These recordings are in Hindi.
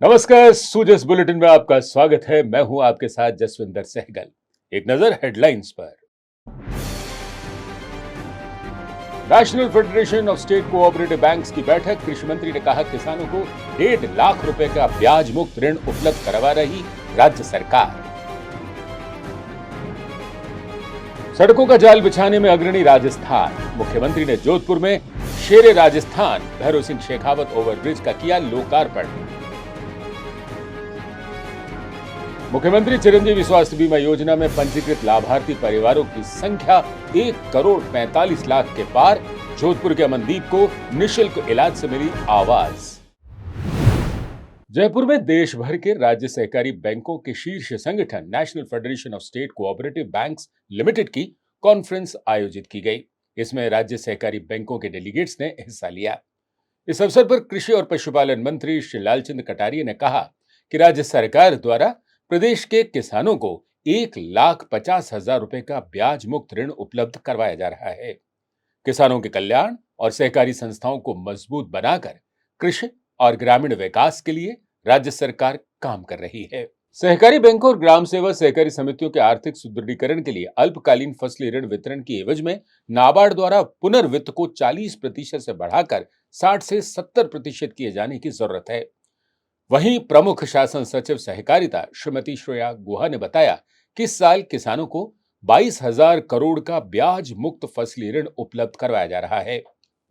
नमस्कार, सूजस बुलेटिन में आपका स्वागत है। मैं हूं आपके साथ जसविंदर सहगल। एक नजर हेडलाइंस पर। National federation of state cooperative banks की बैठक। कृषि मंत्री ने कहा, किसानों को 1.5 लाख रुपए का ब्याज मुक्त ऋण उपलब्ध करवा रही राज्य सरकार। सड़कों का जाल बिछाने में अग्रणी राजस्थान। मुख्यमंत्री ने जोधपुर में शेरे राजस्थान भैरव सिंह शेखावत ओवरब्रिज का किया लोकार्पण। मुख्यमंत्री चिरंजीवी स्वास्थ्य बीमा योजना में पंजीकृत लाभार्थी परिवारों की संख्या 1,45,00,000 के पार। जोधपुर के अमनदीप को निशुल्क इलाज से मिली आवाज। जयपुर में देश भर के राज्य सहकारी बैंकों के शीर्ष संगठन national federation of state cooperative banks limited की कॉन्फ्रेंस आयोजित की गई। इसमें राज्य सहकारी बैंकों के डेलीगेट्स ने हिस्सा लिया। इस अवसर पर कृषि और पशुपालन मंत्री श्री लालचंद कटारिया ने कहा कि राज्य सरकार द्वारा प्रदेश के किसानों को 1,50,000 रुपए का ब्याज मुक्त ऋण उपलब्ध करवाया जा रहा है। किसानों के कल्याण और सहकारी संस्थाओं को मजबूत बनाकर कृषि और ग्रामीण विकास के लिए राज्य सरकार काम कर रही है। सहकारी बैंकों और ग्राम सेवा सहकारी समितियों के आर्थिक सुदृढ़ीकरण के लिए अल्पकालीन फसली ऋण वितरण की एवज में नाबार्ड द्वारा पुनर्वित्त को 40% से बढ़ाकर 60 से 70% किए जाने की जरूरत है। वहीं प्रमुख शासन सचिव सहकारिता श्रीमती श्रेया गुहा ने बताया कि इस साल किसानों को 22,000 करोड़ का ब्याज मुक्त फसली ऋण उपलब्ध करवाया जा रहा है।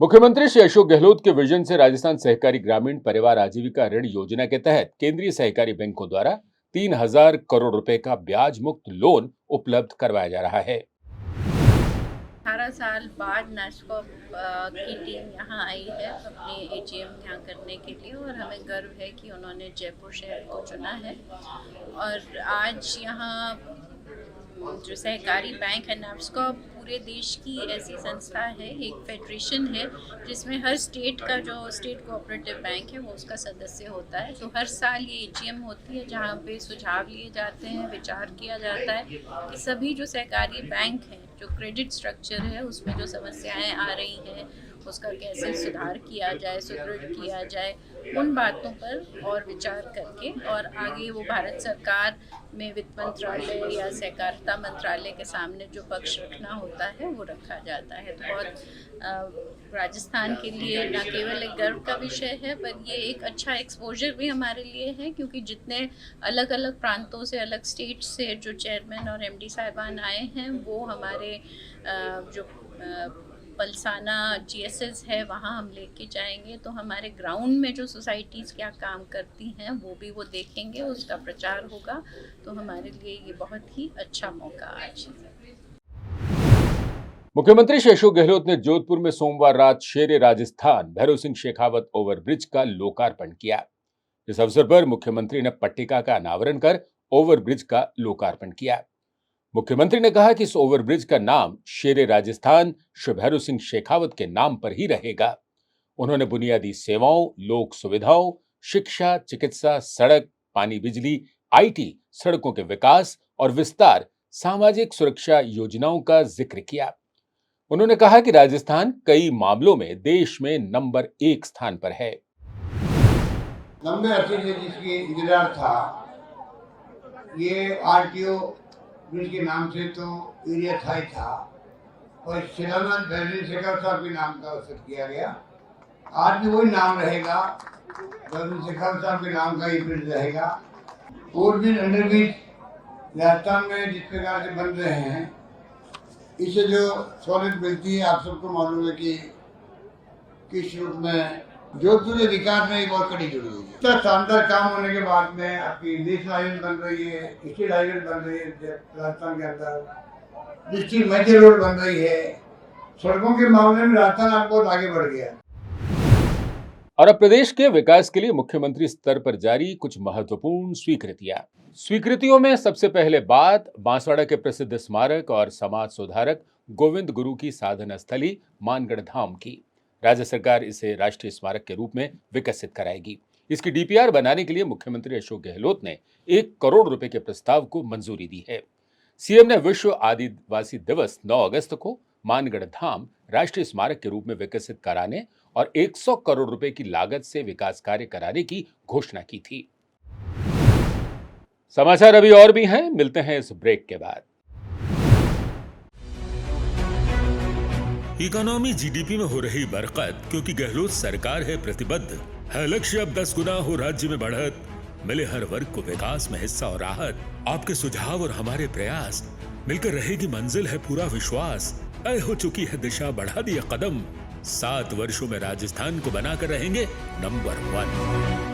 मुख्यमंत्री श्री अशोक गहलोत के विजन से राजस्थान सहकारी ग्रामीण परिवार आजीविका ऋण योजना के तहत केंद्रीय सहकारी बैंकों द्वारा 3,000 करोड़ रुपए का ब्याज मुक्त लोन उपलब्ध करवाया जा रहा है। 18 साल बाद नेस्कॉप की टीम यहाँ आई है अपने एजीएम यहाँ करने के लिए, और हमें गर्व है कि उन्होंने जयपुर शहर को चुना है। और आज यहाँ जो सहकारी बैंक है नेस्कॉप पूरे देश की ऐसी संस्था है, एक फेडरेशन है जिसमें हर स्टेट का जो स्टेट कोऑपरेटिव बैंक है वो उसका सदस्य होता है। तो हर साल ये एजीएम होती है जहाँ पे सुझाव लिए जाते हैं, विचार किया जाता है कि सभी जो सहकारी बैंक हैं, जो क्रेडिट स्ट्रक्चर है उसमें जो समस्याएं आ रही हैं उसका कैसे सुधार किया जाए, सुदृढ़ किया जाए, उन बातों पर और विचार करके और आगे वो भारत सरकार में वित्त मंत्रालय या सहकारिता मंत्रालय के सामने जो पक्ष रखना होता है वो रखा जाता है। तो बहुत राजस्थान के लिए न केवल एक गर्व का विषय है, पर ये एक अच्छा एक्सपोजर भी हमारे लिए है, क्योंकि जितने अलग अलग प्रांतों से, अलग स्टेट से जो चेयरमैन और एमडी साहिबान आए हैं वो हमारे जो पलसाना जीएसएस है वहाँ हम लेके जाएंगे। तो हमारे ग्राउंड में जो सोसाइटीज़ क्या काम करती हैं वो भी वो देखेंगे, उसका प्रचार होगा। तो हमारे लिए ये बहुत ही अच्छा मौका आज है। मुख्यमंत्री श्री अशोक गहलोत ने जोधपुर में सोमवार रात शेरे राजस्थान भैरव सिंह शेखावत ओवरब्रिज का लोकार्पण किया। इस अवसर पर मुख्यमंत्री ने पट्टिका का अनावरण कर ओवरब्रिज का लोकार्पण किया। मुख्यमंत्री ने कहा कि इस ओवरब्रिज का नाम शेरे राजस्थान श्री भैरव सिंह शेखावत के नाम पर ही रहेगा। उन्होंने बुनियादी सेवाओं, लोक सुविधाओं, शिक्षा, चिकित्सा, सड़क, पानी, बिजली, आईटी, सड़कों के विकास और विस्तार, सामाजिक सुरक्षा योजनाओं का जिक्र किया। उन्होंने कहा कि राजस्थान कई मामलों में देश में नंबर 1 स्थान पर है। लंबे अरसे से जिसकी इंतजार था, ये आरटीओ ब्रिज के नाम से तो एरिया था ही था, और शिलान्यास भैरव शेखर साहब के नाम का अवसर किया गया। आज भी वही नाम रहेगा, भैरव शेखर साहब के नाम का ही ब्रिज रहेगा। ओवरब्रिज, अंडरब्रिज राजस्थान में जिस प्रकार से बन रहे हैं, इससे जो सहूलियत मिलती है आप सबको मालूम है कि किस रूप में जोधपुर के विकास में एक और कड़ी जुड़ी हुई है। इतना शानदार काम होने के बाद में आपकी नेशनल हाईवे बन रही है, स्टेट हाईवे बन रही है राजस्थान के अंदर, डिस्ट्रिक्ट मेजर रोड बन रही है, सड़कों के मामले में राजस्थान आप बहुत आगे बढ़ गया। और अब प्रदेश के विकास के लिए मुख्यमंत्री स्तर पर जारी कुछ महत्वपूर्ण स्वीकृतियों में सबसे पहले बात बांसवाड़ा के प्रसिद्ध स्मारक और समाज सुधारक गोविंद गुरु की साधना स्थली मानगढ़ धाम की। राज्य सरकार इसे राष्ट्रीय स्मारक के रूप में विकसित कराएगी। इसकी डीपीआर बनाने के लिए मुख्यमंत्री अशोक गहलोत ने 1 करोड़ रुपए के प्रस्ताव को मंजूरी दी है। सीएम ने विश्व आदिवासी दिवस 9 अगस्त को मानगढ़ धाम राष्ट्रीय स्मारक के रूप में विकसित कराने और 100 करोड़ रुपए की लागत से विकास कार्य कराने की घोषणा की थी। समाचार अभी और भी हैं, मिलते हैं इस ब्रेक के बाद। इकोनॉमी जीडीपी में हो रही बरकत क्योंकि गहलोत सरकार है प्रतिबद्ध, है लक्ष्य अब 10 गुना हो राज्य में बढ़त, मिले हर वर्ग को विकास में हिस्सा और राहत, आपके सुझाव और हमारे प्रयास मिलकर रहेगी मंजिल है पूरा विश्वास, तय हो चुकी है दिशा बढ़ा दिया कदम, 7 वर्षों में राजस्थान को बनाकर रहेंगे नंबर 1।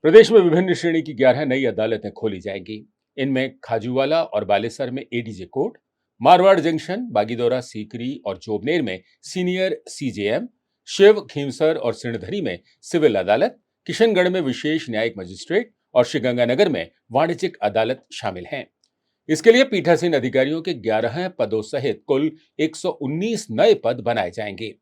प्रदेश में विभिन्न श्रेणी की 11 नई अदालतें खोली जाएंगी। इनमें खाजूवाला और बालेसर में ADJ court, Marwar junction, Bagidora, Sikri और जोबनेर में सीनियर सीजेएम, शिव, खींवसर और सिणधरी में सिविल अदालत, किशनगढ़ में विशेष न्यायिक मजिस्ट्रेट और श्रीगंगानगर में वाणिज्यिक अदालत शामिल हैं। इसके लिए पीठासीन अधिकारियों के 11 पदों सहित कुल 119 नए पद बनाए जाएंगे।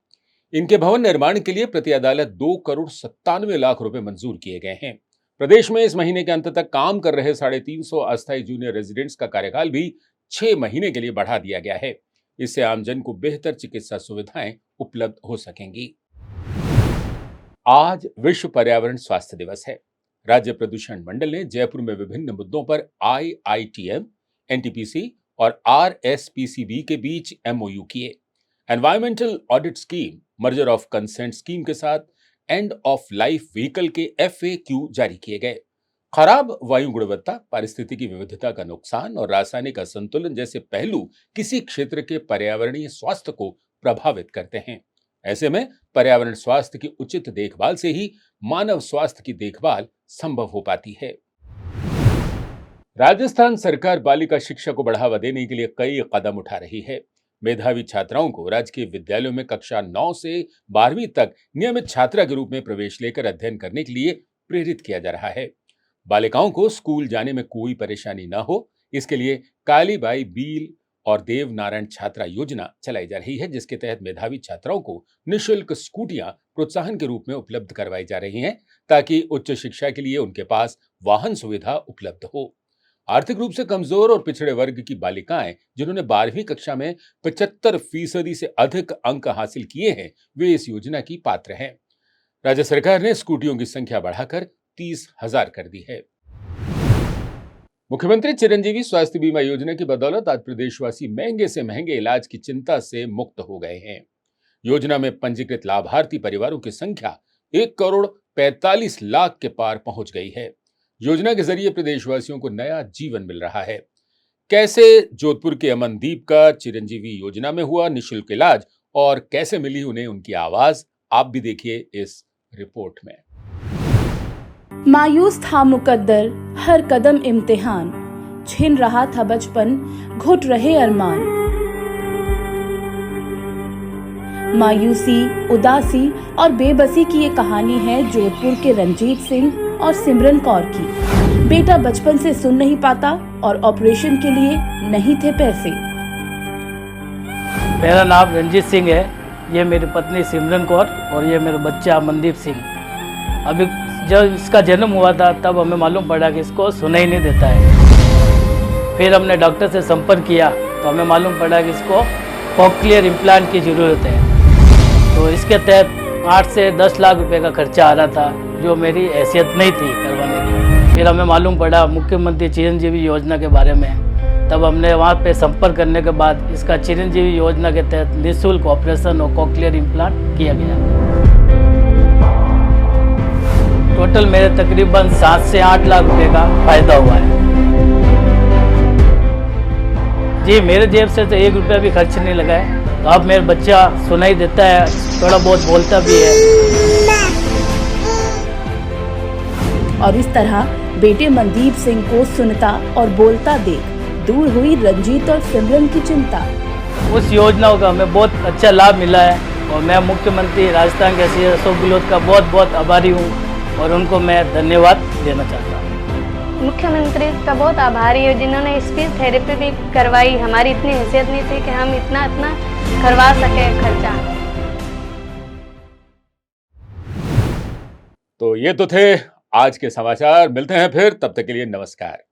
इनके भवन निर्माण के लिए प्रति अदालत 2,97,00,000 रुपए मंजूर किए गए हैं। प्रदेश में इस महीने के अंत तक काम कर रहे 350 अस्थायी जूनियर रेजिडेंट्स का कार्यकाल भी 6 महीने के लिए बढ़ा दिया गया है। इससे आमजन को बेहतर चिकित्सा सुविधाएं उपलब्ध हो सकेंगी। आज विश्व पर्यावरण स्वास्थ्य दिवस है। राज्य प्रदूषण मंडल ने जयपुर में विभिन्न मुद्दों पर IITM, NTPC और RSPCB के बीच MOU किए। Environmental audit scheme, merger of consent scheme के साथ एंड ऑफ लाइफ व्हीकल के FAQ जारी किए गए। खराब वायु गुणवत्ता, पारिस्थितिकी विविधता का नुकसान और रासायनिक असंतुलन जैसे पहलू किसी क्षेत्र के पर्यावरणीय स्वास्थ्य को प्रभावित करते हैं। ऐसे में पर्यावरण स्वास्थ्य की उचित देखभाल से ही मानव स्वास्थ्य की देखभाल संभव हो पाती है। राजस्थान सरकार बालिका शिक्षा को बढ़ावा देने के लिए कई कदम उठा रही है। मेधावी छात्राओं को राजकीय विद्यालयों में कक्षा 9 से 12वीं तक नियमित छात्रा के रूप में प्रवेश लेकर अध्ययन करने के लिए प्रेरित किया जा रहा है। बालिकाओं को स्कूल जाने में कोई परेशानी न हो, इसके लिए कालीबाई बील और देव नारायण छात्रा योजना चलाई जा रही है, जिसके तहत मेधावी छात्राओं को निःशुल्क स्कूटियां प्रोत्साहन के रूप में उपलब्ध करवाई जा रही हैं, ताकि उच्च शिक्षा के लिए उनके पास वाहन सुविधा उपलब्ध हो। आर्थिक रूप से कमजोर और पिछड़े वर्ग की बालिकाएं जिन्होंने 12वीं कक्षा में 75% से अधिक अंक हासिल किए हैं, वे इस योजना की पात्र हैं। राज्य सरकार ने स्कूटियों की संख्या बढ़ाकर 30,000 कर दी है। मुख्यमंत्री चिरंजीवी स्वास्थ्य बीमा योजना की बदौलत आज प्रदेशवासी महंगे से महंगे इलाज की चिंता से मुक्त हो गए हैं। योजना में पंजीकृत लाभार्थी परिवारों की संख्या 1,45,00,000 के पार पहुंच गई है। योजना के जरिए प्रदेशवासियों को नया जीवन मिल रहा है। कैसे जोधपुर के अमनदीप का चिरंजीवी योजना में हुआ निःशुल्क इलाज और कैसे मिली उन्हें उनकी आवाज, आप भी देखिए इस रिपोर्ट में। मायूस था मुकद्दर, हर कदम इम्तिहान, छिन रहा था बचपन, घुट रहे अरमान। मायूसी, उदासी और बेबसी की ये कहानी है जोधपुर के रंजीत सिंह और सिमरन कौर की। बेटा बचपन से सुन नहीं पाता और ऑपरेशन के लिए नहीं थे पैसे। मेरा नाम रंजीत सिंह है, ये मेरी पत्नी सिमरन कौर और ये मेरा बच्चा मनदीप सिंह। अभी जब इसका जन्म हुआ था तब हमें मालूम पड़ा कि इसको सुनाई नहीं देता है। फिर हमने डॉक्टर से संपर्क किया तो हमें मालूम पड़ा कि इसको कॉक्लियर इम्प्लांट की ज़रूरत है। तो इसके तहत 8 से 10 लाख रुपए का खर्चा आ रहा था, जो मेरी हैसियत नहीं थी करवाने की। फिर हमें मालूम पड़ा मुख्यमंत्री चिरंजीवी योजना के बारे में, तब हमने वहाँ पे संपर्क करने के बाद इसका चिरंजीवी योजना के तहत निःशुल्क ऑपरेशन और कॉक्लियर इम्प्लांट किया गया। टोटल मेरे तकरीबन 7 से 8 लाख रुपए का फायदा हुआ है। जी, मेरे जेब से तो 1 रुपया भी खर्च नहीं लगा है। तो अब मेरा बच्चा सुनाई देता है, थोड़ा बहुत बोलता भी है। और इस तरह बेटे मनदीप सिंह को सुनता और बोलता देख दूर हुई रंजीत और सिमरन की चिंता। उस योजना का हमें बहुत अच्छा लाभ मिला है और मैं मुख्यमंत्री राजस्थान के श्री अशोक गहलोत का बहुत बहुत आभारी हूँ और उनको मैं धन्यवाद देना चाहता हूँ। मुख्यमंत्री का बहुत आभारी हूँ जिन्होंने स्पीच थेरेपी भी करवाई। हमारी इतनी हैसियत नहीं थी कि हम इतना करवा सके खर्चा। तो ये तो थे आज के समाचार। मिलते हैं फिर, तब तक के लिए नमस्कार।